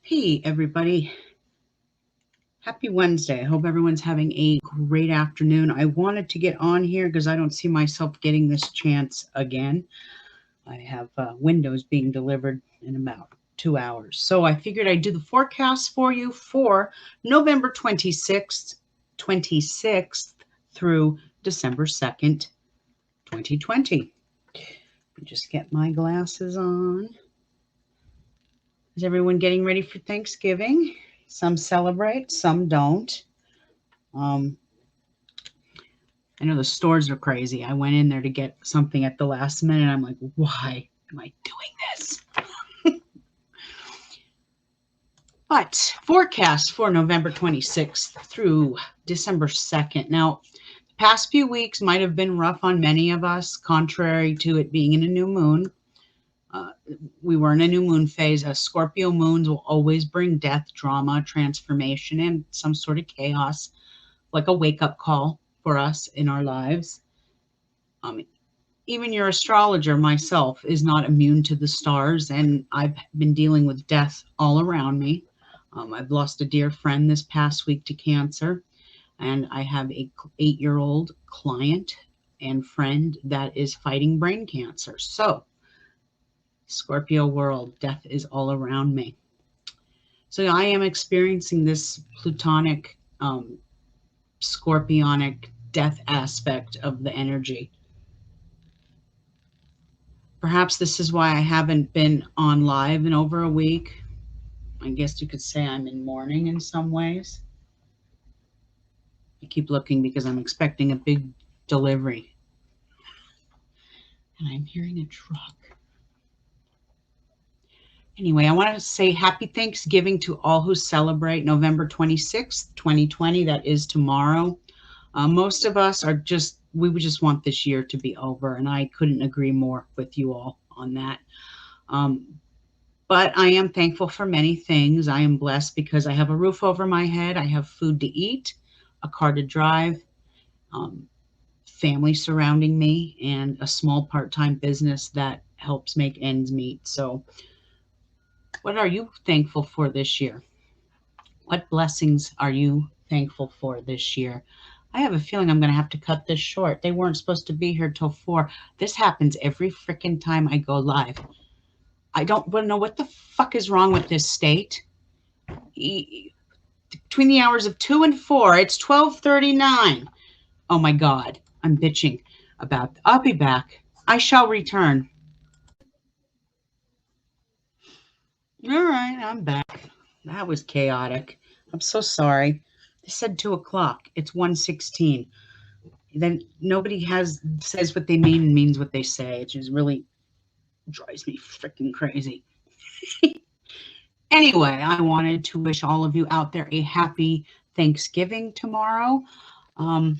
Hey, everybody. Happy Wednesday. I hope everyone's having a great afternoon. I wanted to get on here because I don't see myself getting this chance again. I have windows being delivered in about 2 hours. So I figured I'd do the forecast for you for November 26th through December 2nd, 2020. Just get my glasses on. Is everyone getting ready for Thanksgiving? Some celebrate, some don't. I know the stores are crazy. I went in there to get something at the last minute. I'm like, why am I doing this? But forecast for November 26th through December 2nd. Now, the past few weeks might have been rough on many of us, contrary to it being in a new moon. We were in a new moon phase. Scorpio moons will always bring death, drama, transformation, and some sort of chaos, like a wake-up call for us in our lives. Even your astrologer, myself, is not immune to the stars, and I've been dealing with death all around me. I've lost a dear friend this past week to cancer, and I have a 8-year-old client and friend that is fighting brain cancer. So, Scorpio world, death is all around me. So I am experiencing this plutonic, scorpionic death aspect of the energy. Perhaps this is why I haven't been on live in over a week. I guess you could say I'm in mourning in some ways. I keep looking because I'm expecting a big delivery. And I'm hearing a truck. Anyway, I want to say happy Thanksgiving to all who celebrate November 26th, 2020. That is tomorrow. Most of us we would just want this year to be over, and I couldn't agree more with you all on that. But I am thankful for many things. I am blessed because I have a roof over my head. I have food to eat, a car to drive, family surrounding me, and a small part-time business that helps make ends meet. So what are you thankful for this year? What blessings are you thankful for this year? I have a feeling I'm going to have to cut this short. They weren't supposed to be here till 4. This happens every freaking time I go live. I don't know what the fuck is wrong with this state. Between the hours of 2 and 4, it's 12:39. Oh my God, I'm bitching about. I'll be back. I shall return. All right, I'm back. That was chaotic. I'm so sorry. They said 2 o'clock. It's 1:16. Then nobody says what they mean and means what they say. It just really drives me freaking crazy. Anyway, I wanted to wish all of you out there a happy Thanksgiving tomorrow. Let's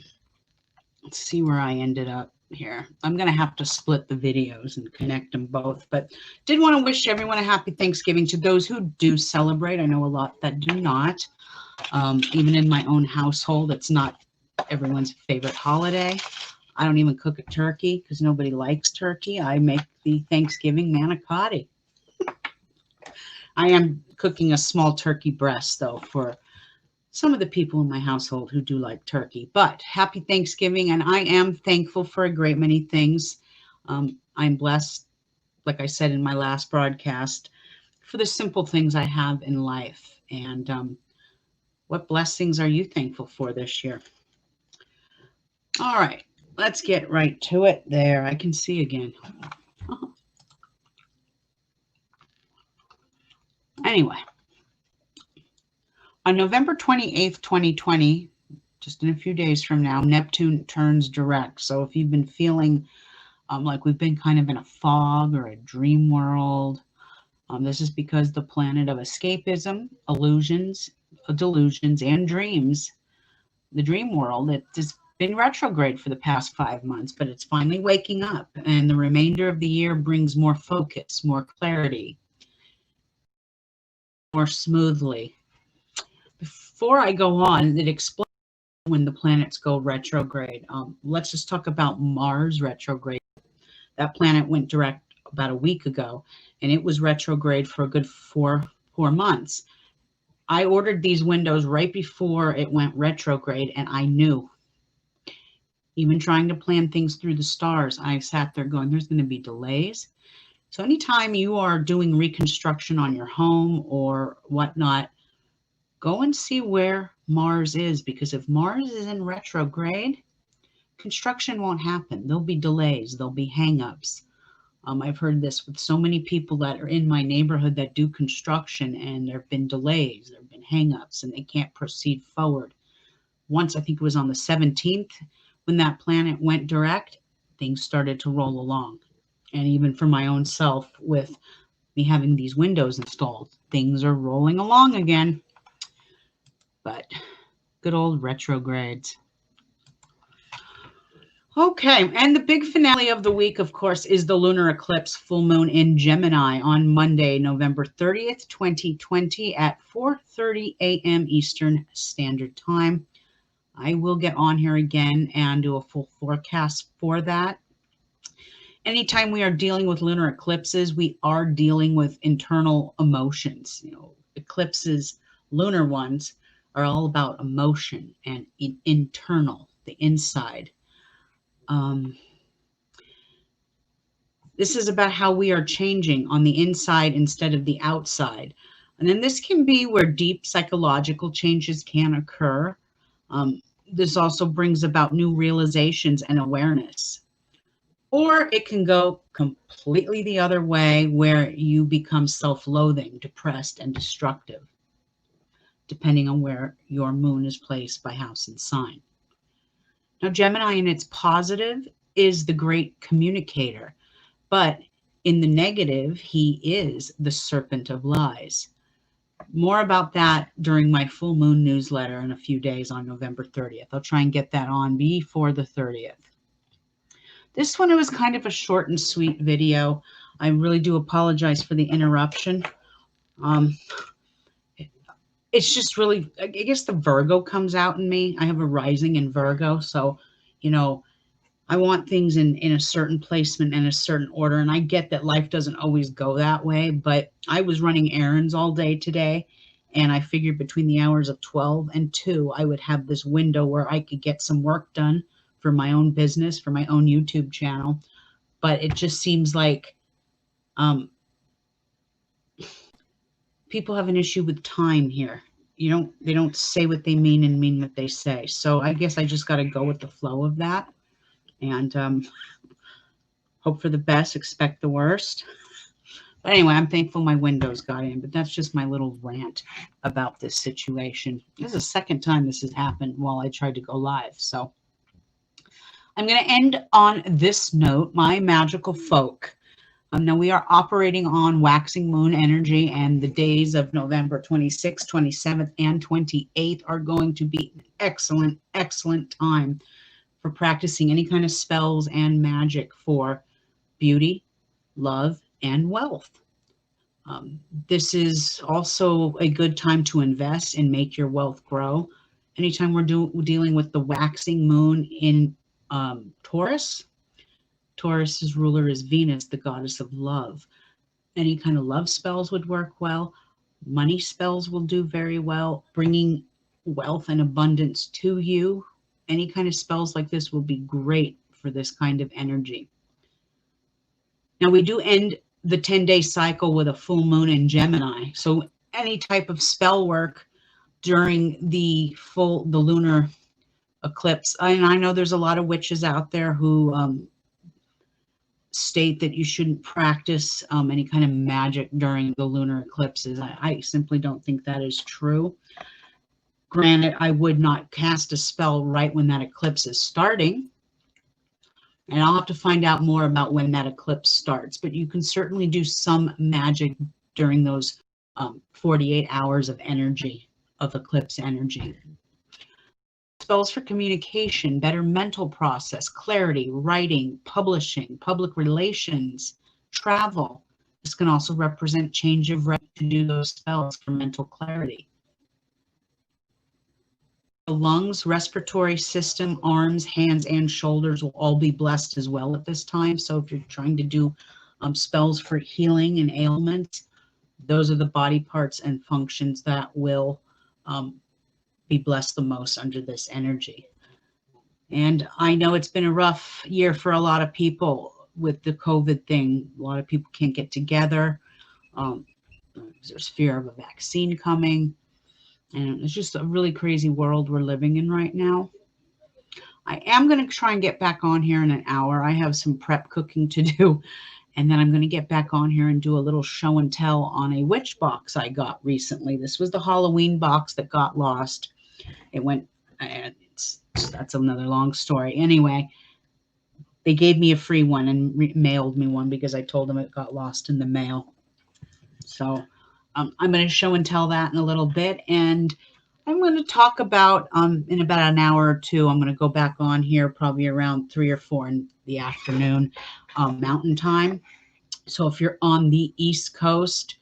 see where I ended up here. I'm going to have to split the videos and connect them both, but did want to wish everyone a happy Thanksgiving. To those who do celebrate, I know a lot that do not. Even in my own household, it's not everyone's favorite holiday. I don't even cook a turkey because nobody likes turkey. I make the Thanksgiving manicotti. I am cooking a small turkey breast, though, for some of the people in my household who do like turkey. But happy Thanksgiving, and I am thankful for a great many things. I'm blessed, like I said in my last broadcast, for the simple things I have in life. And what blessings are you thankful for this year? All right, let's get right to it. There, I can see again. Anyway, on November 28th, 2020, just in a few days from now, Neptune turns direct. So if you've been feeling like we've been kind of in a fog or a dream world, this is because the planet of escapism, illusions, delusions, and dreams, the dream world, it has been retrograde for the past 5 months, but it's finally waking up, and the remainder of the year brings more focus, more clarity, more smoothly. Before I go on, it explains when the planets go retrograde. Let's just talk about Mars retrograde. That planet went direct about a week ago, and it was retrograde for a good four months. I ordered these windows right before it went retrograde, and I knew, even trying to plan things through the stars, I sat there going, there's going to be delays. So anytime you are doing reconstruction on your home or whatnot, go and see where Mars is, because if Mars is in retrograde, construction won't happen. There'll be delays. There'll be hangups. I've heard this with so many people that are in my neighborhood that do construction, and there have been delays, there have been hangups, and they can't proceed forward. Once, I think it was on the 17th, when that planet went direct, things started to roll along. And even for my own self, with me having these windows installed, things are rolling along again. But good old retrogrades. Okay, and the big finale of the week, of course, is the lunar eclipse full moon in Gemini on Monday, November 30th, 2020 at 4:30 a.m. Eastern Standard Time. I will get on here again and do a full forecast for that. Anytime we are dealing with lunar eclipses, we are dealing with internal emotions. You know, eclipses, lunar ones, are all about emotion and internal, the inside. This is about how we are changing on the inside instead of the outside. And then this can be where deep psychological changes can occur. This also brings about new realizations and awareness. Or it can go completely the other way, where you become self-loathing, depressed, and destructive, depending on where your moon is placed by house and sign. Now, Gemini in its positive is the great communicator, but in the negative, he is the serpent of lies. More about that during my full moon newsletter in a few days on November 30th. I'll try and get that on before the 30th. This one, it was kind of a short and sweet video. I really do apologize for the interruption. It's just really, I guess the Virgo comes out in me. I have a rising in Virgo, so, you know, I want things in a certain placement and a certain order, and I get that life doesn't always go that way, but I was running errands all day today, and I figured between the hours of 12 and 2, I would have this window where I could get some work done for my own business, for my own YouTube channel. But it just seems like people have an issue with time here. They don't say what they mean and mean what they say. So I guess I just got to go with the flow of that, and hope for the best, expect the worst. But anyway, I'm thankful my windows got in, but that's just my little rant about this situation. This is the second time this has happened while I tried to go live. So I'm going to end on this note, my magical folk. Now we are operating on waxing moon energy, and the days of November 26th, 27th, and 28th are going to be an excellent, excellent time for practicing any kind of spells and magic for beauty, love, and wealth. This is also a good time to invest and make your wealth grow. Anytime we're dealing with the waxing moon in Taurus, Taurus's ruler is Venus, the goddess of love. Any kind of love spells would work well. Money spells will do very well, bringing wealth and abundance to you. Any kind of spells like this will be great for this kind of energy. Now, we do end the 10-day cycle with a full moon in Gemini. So any type of spell work during the lunar eclipse. And I know there's a lot of witches out there who state that you shouldn't practice any kind of magic during the lunar eclipses. I simply don't think that is true. Granted, I would not cast a spell right when that eclipse is starting, and I'll have to find out more about when that eclipse starts, but you can certainly do some magic during those 48 hours of energy, of eclipse energy. Spells for communication, better mental process, clarity, writing, publishing, public relations, travel. This can also represent change of rep to do those spells for mental clarity. The lungs, respiratory system, arms, hands, and shoulders will all be blessed as well at this time. So if you're trying to do spells for healing and ailments, Those are the body parts and functions that will be blessed the most under this energy. And I know it's been a rough year for a lot of people with the COVID thing. A lot of people can't get together. Um, there's fear of a vaccine coming. And it's just a really crazy world we're living in right now. I am going to try and get back on here in an hour. I have some prep cooking to do. And then I'm going to get back on here and do a little show and tell on a witch box I got recently. This was the Halloween box that got lost. It went, and that's another long story. Anyway, they gave me a free one and mailed me one because I told them it got lost in the mail. So I'm going to show and tell that in a little bit. And I'm going to talk about, in about an hour or two, I'm going to go back on here probably around 3 or 4 in the afternoon, Mountain Time. So if you're on the East Coast,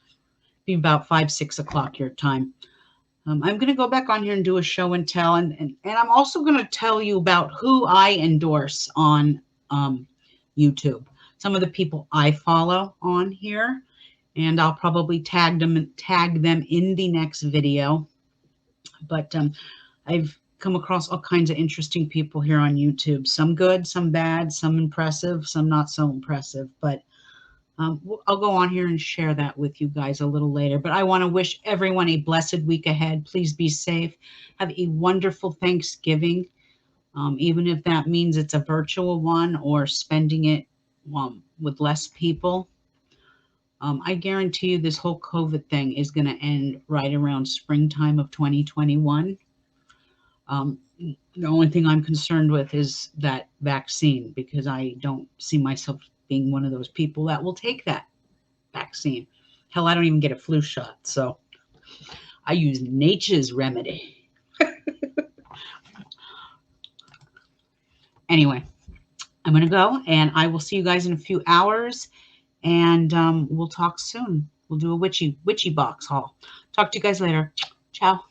be about 5, 6 o'clock your time. I'm going to go back on here and do a show and tell. And I'm also going to tell you about who I endorse on YouTube. Some of the people I follow on here. And I'll probably tag them in the next video. But I've come across all kinds of interesting people here on YouTube. Some good, some bad, some impressive, some not so impressive. But I'll go on here and share that with you guys a little later. But I want to wish everyone a blessed week ahead. Please be safe. Have a wonderful Thanksgiving, even if that means it's a virtual one or spending it with less people. I guarantee you this whole COVID thing is going to end right around springtime of 2021. The only thing I'm concerned with is that vaccine, because I don't see myself being one of those people that will take that vaccine. Hell, I don't even get a flu shot, so I use nature's remedy. Anyway, I'm going to go, and I will see you guys in a few hours, and we'll talk soon. We'll do a witchy box haul. Talk to you guys later. Ciao.